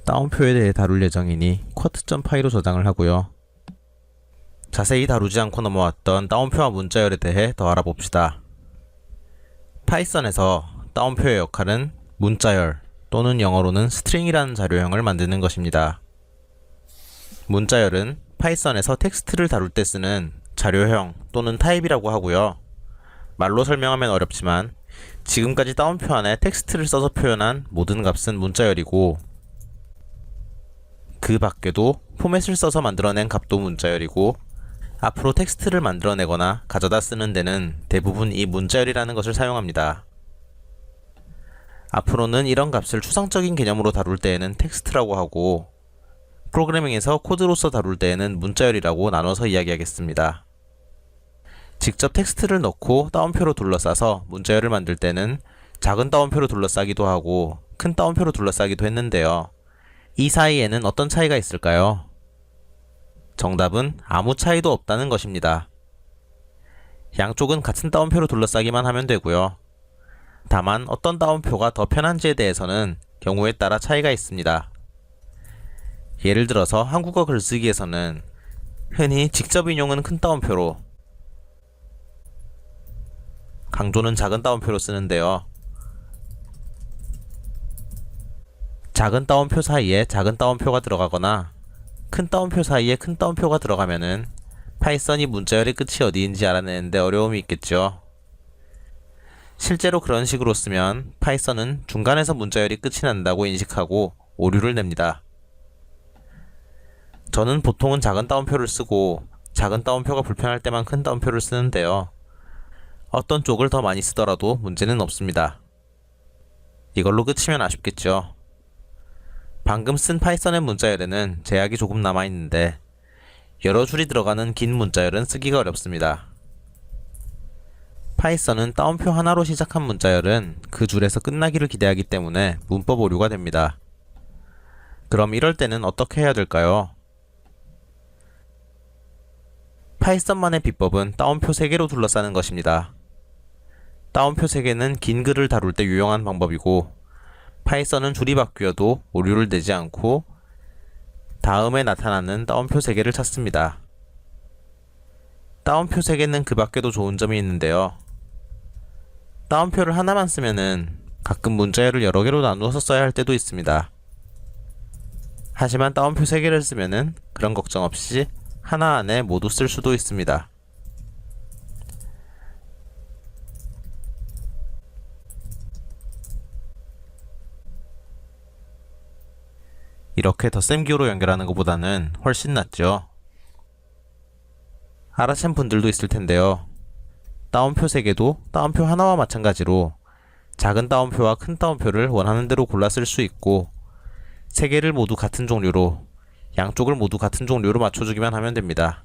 다운표에 대해 다룰 예정이니 쿼트.파이로 저장을 하고요. 자세히 다루지 않고 넘어왔던 다운표와 문자열에 대해 더 알아봅시다. 파이썬에서 다운표의 역할은 문자열 또는 영어로는 스트링이라는 자료형을 만드는 것입니다. 문자열은 파이썬에서 텍스트를 다룰 때 쓰는 자료형 또는 타입이라고 하고요. 말로 설명하면 어렵지만 지금까지 다운표 안에 텍스트를 써서 표현한 모든 값은 문자열이고, 그 밖에도 포맷을 써서 만들어낸 값도 문자열이고, 앞으로 텍스트를 만들어내거나 가져다 쓰는 데는 대부분 이 문자열이라는 것을 사용합니다. 앞으로는 이런 값을 추상적인 개념으로 다룰 때에는 텍스트라고 하고, 프로그래밍에서 코드로서 다룰 때에는 문자열이라고 나눠서 이야기하겠습니다. 직접 텍스트를 넣고 다운표로 둘러싸서 문자열을 만들 때는 작은 다운표로 둘러싸기도 하고 큰 다운표로 둘러싸기도 했는데요. 이 사이에는 어떤 차이가 있을까요? 정답은 아무 차이도 없다는 것입니다. 양쪽은 같은 다운표로 둘러싸기만 하면 되고요. 다만 어떤 다운표가 더 편한지에 대해서는 경우에 따라 차이가 있습니다. 예를 들어서 한국어 글쓰기에서는 흔히 직접 인용은 큰 다운표로, 강조는 작은 다운표로 쓰는데요. 작은 다운표 사이에 작은 다운표가 들어가거나 큰 다운표 사이에 큰 다운표가 들어가면은 파이썬이 문자열의 끝이 어디인지 알아내는데 어려움이 있겠죠. 실제로 그런 식으로 쓰면 파이썬은 중간에서 문자열이 끝이 난다고 인식하고 오류를 냅니다. 저는 보통은 작은 다운표를 쓰고 작은 다운표가 불편할 때만 큰 다운표를 쓰는데요. 어떤 쪽을 더 많이 쓰더라도 문제는 없습니다. 이걸로 끝이면 아쉽겠죠. 방금 쓴 파이썬의 문자열에는 제약이 조금 남아있는데 여러 줄이 들어가는 긴 문자열은 쓰기가 어렵습니다. 파이썬은 다운표 하나로 시작한 문자열은 그 줄에서 끝나기를 기대하기 때문에 문법 오류가 됩니다. 그럼 이럴 때는 어떻게 해야 될까요? 파이썬만의 비법은 다운표 3개로 둘러싸는 것입니다. 다운표 3개는 긴 글을 다룰 때 유용한 방법이고, 파이썬은 줄이 바뀌어도 오류를 내지 않고 다음에 나타나는 다운표 3개를 찾습니다. 다운표 3개는 그 밖에도 좋은 점이 있는데요. 다운표를 하나만 쓰면은 가끔 문자열을 여러 개로 나누어서 써야 할 때도 있습니다. 하지만 다운표 3개를 쓰면은 그런 걱정 없이 하나 안에 모두 쓸 수도 있습니다. 이렇게 덧셈기호로 연결하는 것보다는 훨씬 낫죠. 알아챈 분들도 있을 텐데요. 다운표 3개도 다운표 하나와 마찬가지로 작은 다운표와 큰 다운표를 원하는 대로 골라 쓸 수 있고, 3개를 모두 같은 종류로, 양쪽을 모두 같은 종류로 맞춰주기만 하면 됩니다.